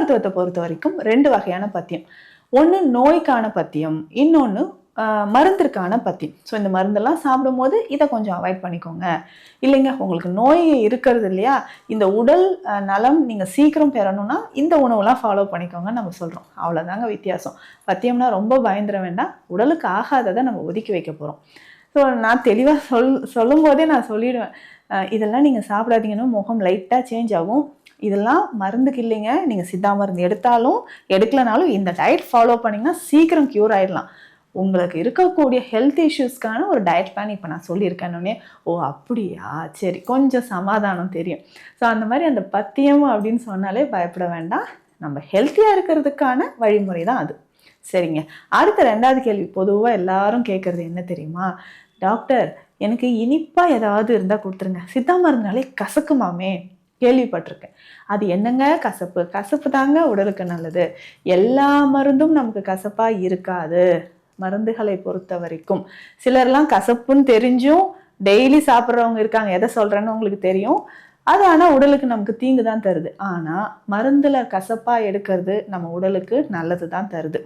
மருத்துவத்தை பொறுத்த வரைக்கும் 2 வகையான பத்தியம். ஒண்ணு நோய்க்கான பத்தியம், இன்னொன்னு மருந்திற்கான பத்தியம். ஸோ இந்த மருந்தெல்லாம் சாப்பிடும்போது இதை கொஞ்சம் அவாய்ட் பண்ணிக்கோங்க. இல்லைங்க உங்களுக்கு நோய் இருக்கிறது இல்லையா, இந்த உடல் நலம் நீங்கள் சீக்கிரம் பெறணும்னா இந்த உணவுலாம் ஃபாலோ பண்ணிக்கோங்கன்னு நம்ம சொல்கிறோம். அவ்வளோதாங்க வித்தியாசம். பத்தியம்னா ரொம்ப பயந்துட வேண்டாம். உடலுக்கு ஆகாததை நம்ம ஒதுக்கி வைக்க போகிறோம். ஸோ நான் தெளிவாக சொல்லும் போதே நான் சொல்லிடுவேன், இதெல்லாம் நீங்கள் சாப்பிடாதீங்கன்னா முகம் லைட்டாக சேஞ்ச் ஆகும். இதெல்லாம் மருந்துக்கு இல்லைங்க. நீங்கள் சித்தா மருந்து எடுத்தாலும் எடுக்கலனாலும் இந்த டயட் ஃபாலோ பண்ணிங்கன்னா சீக்கிரம் க்யூர் ஆயிடலாம். உங்களுக்கு இருக்கக்கூடிய ஹெல்த் இஷ்யூஸ்க்கான ஒரு டயட் பிளான் இப்போ நான் சொல்லியிருக்கேன்னொடனே, ஓ அப்படியா, சரி கொஞ்சம் சமாதானம் தெரியும். ஸோ அந்த மாதிரி அந்த பத்தியம் அப்படின்னு சொன்னாலே பயப்பட வேண்டாம். நம்ம ஹெல்த்தியாக இருக்கிறதுக்கான வழிமுறை தான் அது. சரிங்க. அடுத்த 2வது கேள்வி பொதுவாக எல்லாரும் கேட்குறது என்ன தெரியுமா, டாக்டர் எனக்கு இனிப்பாக ஏதாவது இருந்தால் கொடுத்துருங்க, சித்தா மருந்துனாலே கசக்குமாமே கேள்விப்பட்டிருக்கேன். அது என்னங்க கசப்பு? கசப்பு தாங்க உடலுக்கு நல்லது. எல்லா மருந்தும் நமக்கு கசப்பாக இருக்காது மருந்துகளை பொறுத்த வரைக்கும். சிலர்லாம் கசப்புன்னு தெரிஞ்சும் டெய்லி சாப்பிட்றவங்க இருக்காங்க. எதை சொல்கிறேன்னு உங்களுக்கு தெரியும். அது ஆனால் உடலுக்கு நமக்கு தீங்கு தான் தருது. ஆனால் மருந்தில் கசப்பாக எடுக்கிறது நம்ம உடலுக்கு நல்லது தான் தருது.